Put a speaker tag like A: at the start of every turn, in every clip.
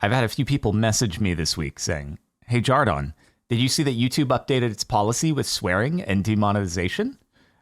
A: I've had a few people message me this week saying, hey, Jardon, did you see that YouTube updated its policy with swearing and demonetization?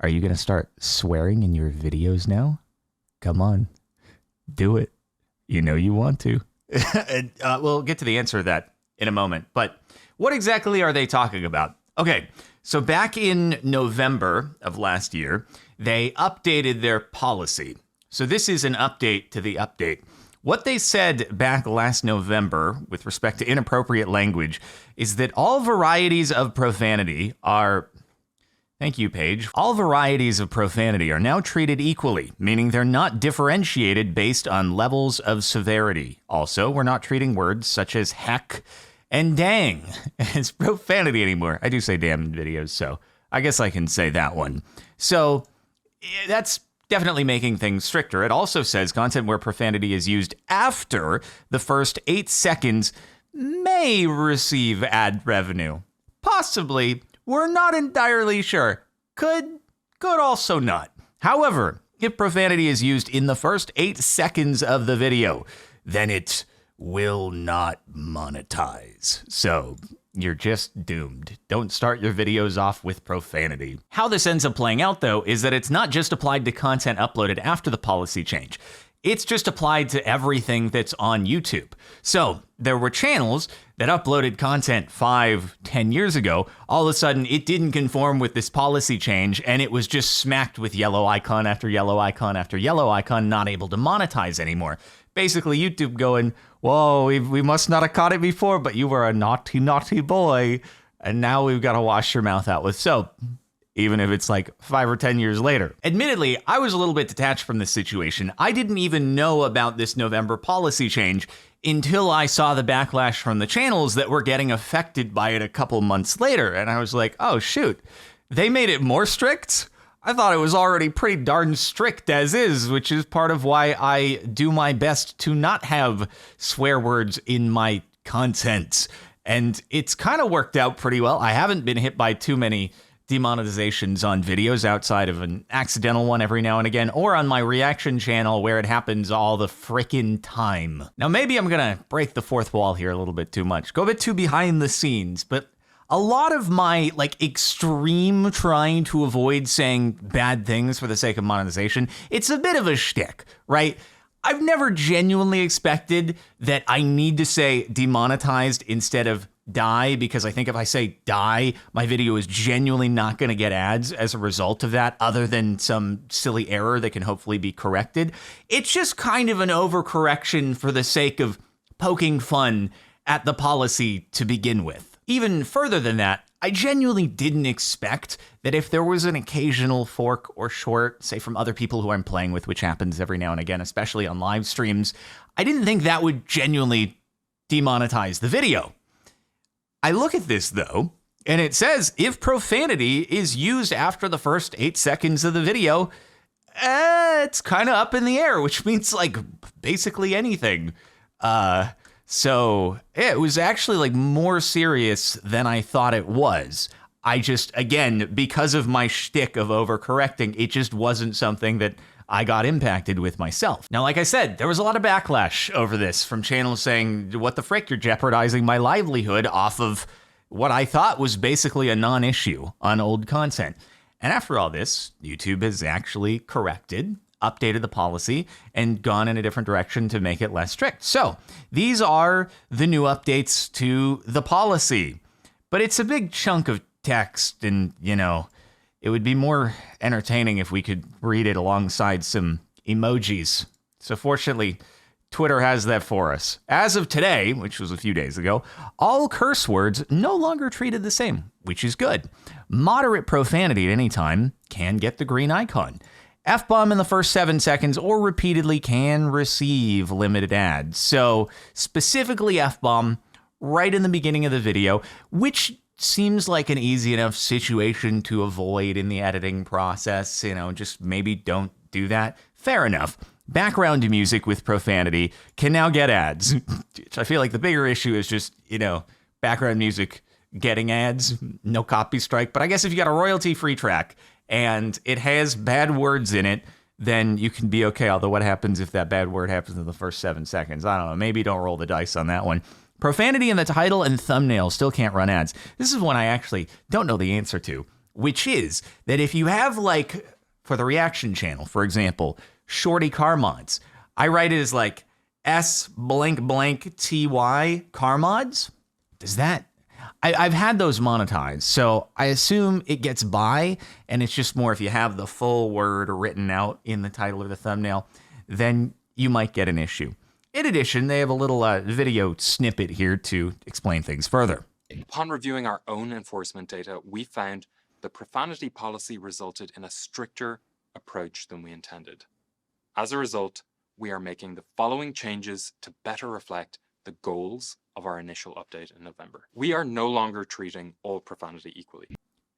A: Are you going to start swearing in your videos now? Come on, do it. You know you want to. We'll get to the answer to that in a moment. But what exactly are they talking about? Okay, so back in November of last year, they updated their policy. So this is an update to the update. What they said back last November with respect to inappropriate language is that all varieties of profanity are... Thank you, Paige. All varieties of profanity are now treated equally, meaning they're not differentiated based on levels of severity. Also, we're not treating words such as heck and dang as profanity anymore. I do say damn in videos, so I guess I can say that one. So that's definitely making things stricter. It also says content where profanity is used after the first 8 seconds may receive ad revenue. Possibly. We're not entirely sure. Could also not. However, if profanity is used in the first 8 seconds of the video, then it will not monetize. So you're just doomed. Don't start your videos off with profanity. How this ends up playing out, though, is that it's not just applied to content uploaded after the policy change. It's just applied to everything that's on YouTube. So there were channels that uploaded content 5-10 years ago. All of a sudden, it didn't conform with this policy change, and it was just smacked with yellow icon after yellow icon after yellow icon, not able to monetize anymore. Basically, YouTube going, whoa, we must not have caught it before, but you were a naughty, naughty boy, and now we've got to wash your mouth out with soap. Even if it's like 5 or 10 years later. Admittedly, I was a little bit detached from this situation. I didn't even know about this November policy change until I saw the backlash from the channels that were getting affected by it a couple months later. And I was like, oh, shoot, they made it more strict? I thought it was already pretty darn strict as is, which is part of why I do my best to not have swear words in my content. And it's kind of worked out pretty well. I haven't been hit by too many demonetizations on videos outside of an accidental one every now and again, or on my reaction channel where it happens all the frickin' time. Now, maybe I'm gonna break the fourth wall here a little bit too much, go a bit too behind the scenes, but a lot of my extreme trying to avoid saying bad things for the sake of monetization, it's a bit of a shtick, right? I've never genuinely expected that I need to say demonetized instead of die, because I think if I say die, my video is genuinely not going to get ads as a result of that, other than some silly error that can hopefully be corrected. It's just kind of an overcorrection for the sake of poking fun at the policy to begin with. Even further than that, I genuinely didn't expect that if there was an occasional fork or short, say from other people who I'm playing with, which happens every now and again, especially on live streams, I didn't think that would genuinely demonetize the video. I look at this, though, and it says if profanity is used after the first 8 seconds of the video, it's kind of up in the air, which means basically anything. So it was actually more serious than I thought it was. I just, again, because of my shtick of overcorrecting, it just wasn't something that I got impacted with myself. Now, like I said, there was a lot of backlash over this from channels saying, what the frick, you're jeopardizing my livelihood off of what I thought was basically a non-issue on old content. And after all this, YouTube has actually corrected, updated the policy, and gone in a different direction to make it less strict. So these are the new updates to the policy. But it's a big chunk of text, and, it would be more entertaining if we could read it alongside some emojis. So fortunately, Twitter has that for us. As of today, which was a few days ago, all curse words no longer treated the same, which is good. Moderate profanity at any time can get the green icon. F-bomb in the first 7 seconds or repeatedly can receive limited ads. So specifically F-bomb right in the beginning of the video, which seems like an easy enough situation to avoid in the editing process. Just maybe don't do that. Fair enough. Background music with profanity can now get ads. I feel like the bigger issue is just, background music getting ads, no copy strike. But I guess if you got a royalty-free track and it has bad words in it, then you can be okay. Although what happens if that bad word happens in the first 7 seconds? I don't know. Maybe don't roll the dice on that one. Profanity in the title and thumbnail still can't run ads. This is one I actually don't know the answer to, which is that if you have, like, for the reaction channel, for example, Shorty Car Mods, I write it as like S blank blank TY Car Mods. Does that? I've had those monetized, so I assume it gets by, and it's just more if you have the full word written out in the title or the thumbnail, then you might get an issue. In addition, they have a little video snippet here to explain things further.
B: Upon reviewing our own enforcement data, we found the profanity policy resulted in a stricter approach than we intended. As a result, we are making the following changes to better reflect the goals of our initial update in November. We are no longer treating all profanity equally.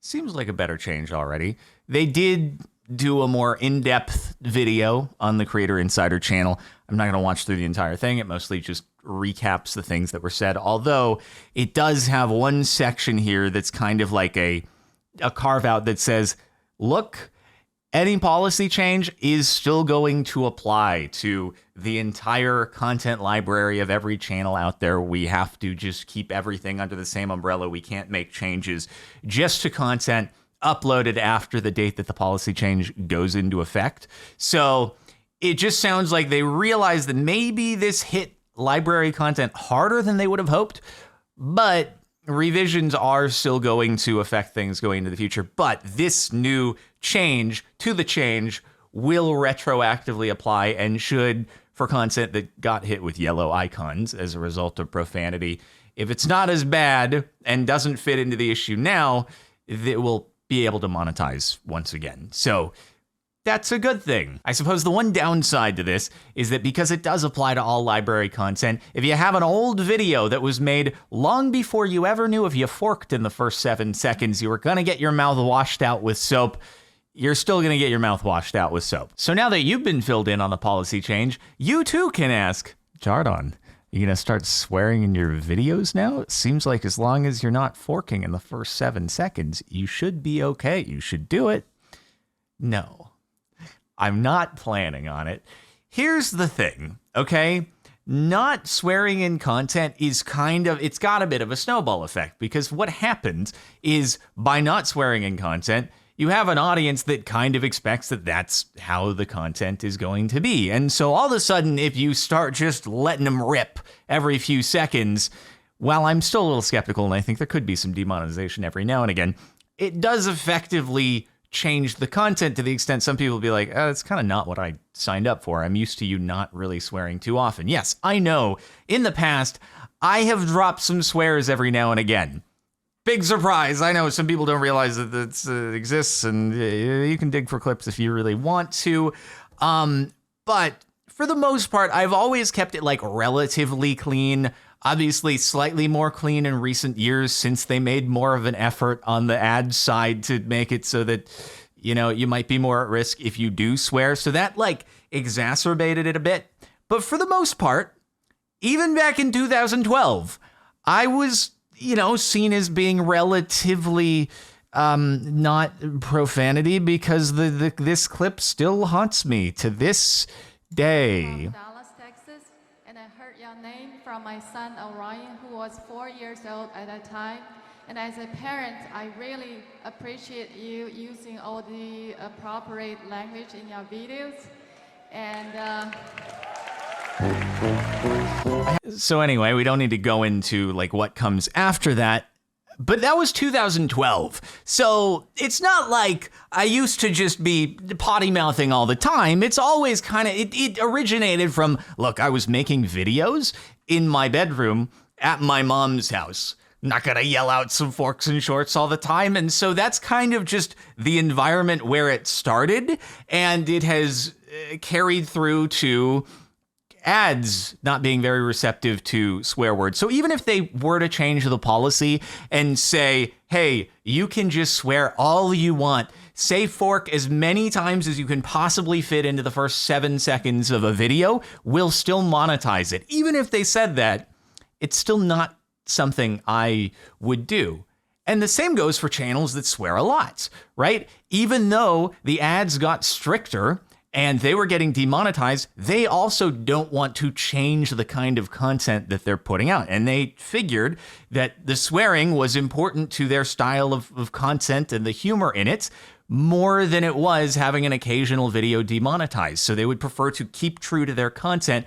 A: Seems like a better change already. They did do a more in-depth video on the Creator Insider channel. I'm not going to watch through the entire thing. It mostly just recaps the things that were said, although it does have one section here that's kind of like a carve-out that says, look, any policy change is still going to apply to the entire content library of every channel out there. We have to just keep everything under the same umbrella. We can't make changes just to content uploaded after the date that the policy change goes into effect. So it just sounds like they realized that maybe this hit library content harder than they would have hoped, but revisions are still going to affect things going into the future. But this new change to the change will retroactively apply and should, for content that got hit with yellow icons as a result of profanity, if it's not as bad and doesn't fit into the issue now, it will be able to monetize once again. So that's a good thing. I suppose the one downside to this is that because it does apply to all library content, if you have an old video that was made long before you ever knew if you forked in the first 7 seconds, you were going to get your mouth washed out with soap, you're still going to get your mouth washed out with soap. So now that you've been filled in on the policy change, you too can ask, Jardon, you going to start swearing in your videos now? It seems like as long as you're not forking in the first 7 seconds, you should be okay. You should do it. No. I'm not planning on it. Here's the thing, okay? Not swearing in content is it's got a bit of a snowball effect, because what happens is by not swearing in content, you have an audience that kind of expects that that's how the content is going to be. And so all of a sudden, if you start just letting them rip every few seconds, while I'm still a little skeptical and I think there could be some demonetization every now and again, it does effectively change the content to the extent some people will be like, oh, it's kind of not what I signed up for. I'm used to you not really swearing too often. Yes, I know. In the past, I have dropped some swears every now and again. Big surprise. I know some people don't realize that it exists, and you can dig for clips if you really want to. But for the most part, I've always kept it like relatively clean. Obviously, slightly more clean in recent years since they made more of an effort on the ad side to make it so that, you might be more at risk if you do swear. So that exacerbated it a bit. But for the most part, even back in 2012, I was, seen as being relatively not profanity, because this clip still haunts me to this day.
C: From my son Orion, who was 4 years old at that time. And as a parent, I really appreciate you using all the appropriate language in your videos. And
A: so anyway, we don't need to go into what comes after that. But that was 2012. So it's not like I used to just be potty mouthing all the time. It's always it originated from, look, I was making videos in my bedroom at my mom's house. I'm not going to yell out some forks and shorts all the time. And so that's kind of just the environment where it started. And it has carried through to ads not being very receptive to swear words. So even if they were to change the policy and say, hey, you can just swear all you want, say fork as many times as you can possibly fit into the first 7 seconds of a video, we'll still monetize it. Even if they said that, it's still not something I would do. And the same goes for channels that swear a lot, right? Even though the ads got stricter and they were getting demonetized, they also don't want to change the kind of content that they're putting out. And they figured that the swearing was important to their style of content and the humor in it more than it was having an occasional video demonetized. So they would prefer to keep true to their content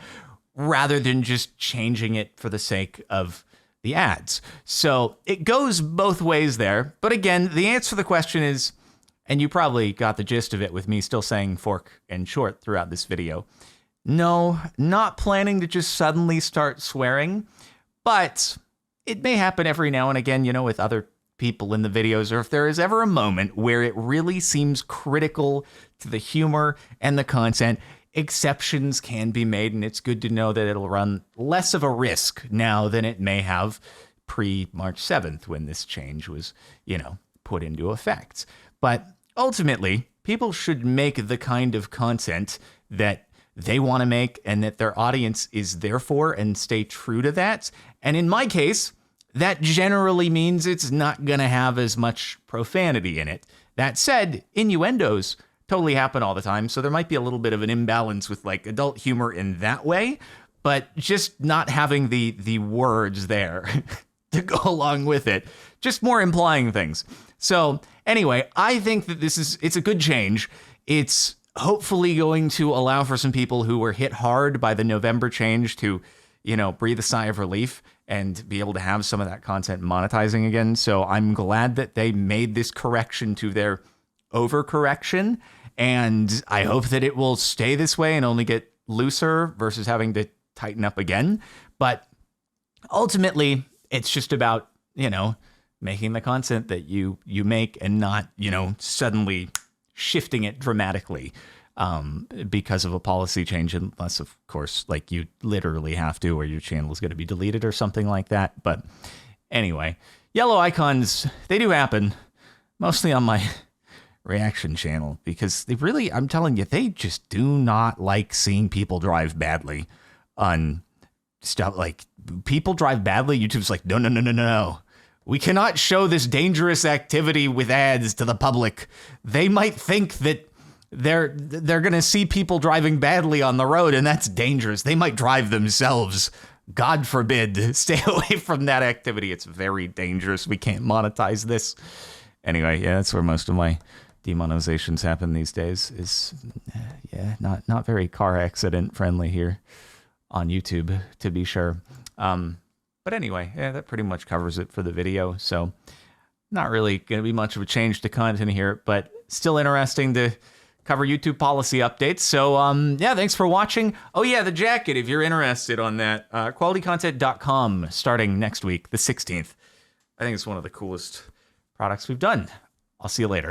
A: rather than just changing it for the sake of the ads. So it goes both ways there. But again, the answer to the question is, and you probably got the gist of it with me still saying fork and short throughout this video. No, not planning to just suddenly start swearing, but it may happen every now and again, you know, with other people in the videos, or if there is ever a moment where it really seems critical to the humor and the content, exceptions can be made, and it's good to know that it'll run less of a risk now than it may have pre-March 7th when this change was, you know, put into effect. But ultimately, people should make the kind of content that they want to make and that their audience is there for, and stay true to that. And in my case, that generally means it's not going to have as much profanity in it. That said, innuendos totally happen all the time, so there might be a little bit of an imbalance with like adult humor in that way, but just not having the words there to go along with it, just more implying things. So anyway, I think that it's a good change. It's hopefully going to allow for some people who were hit hard by the November change to, you know, breathe a sigh of relief and be able to have some of that content monetizing again. So I'm glad that they made this correction to their overcorrection, and I hope that it will stay this way and only get looser versus having to tighten up again. But ultimately, it's just about, you know, making the content that you make and not, you know, suddenly shifting it dramatically because of a policy change, unless, of course, like you literally have to, or your channel is going to be deleted or something like that. But anyway, yellow icons, they do happen, mostly on my reaction channel, because they really, I'm telling you, they just do not like seeing people drive badly on stuff. Like, people drive badly, YouTube's like, no. We cannot show this dangerous activity with ads to the public. They might think that they're going to see people driving badly on the road, and that's dangerous. They might drive themselves. God forbid. Stay away from that activity. It's very dangerous. We can't monetize this. Anyway, yeah, that's where most of my demonetizations happen these days. Is not very car accident friendly here on YouTube, to be sure. But anyway, yeah, that pretty much covers it for the video. So not really going to be much of a change to content here, but still interesting to cover YouTube policy updates. So yeah, thanks for watching. Oh yeah, the jacket, if you're interested on that, qualitycontent.com starting next week, the 16th. I think it's one of the coolest products we've done. I'll see you later.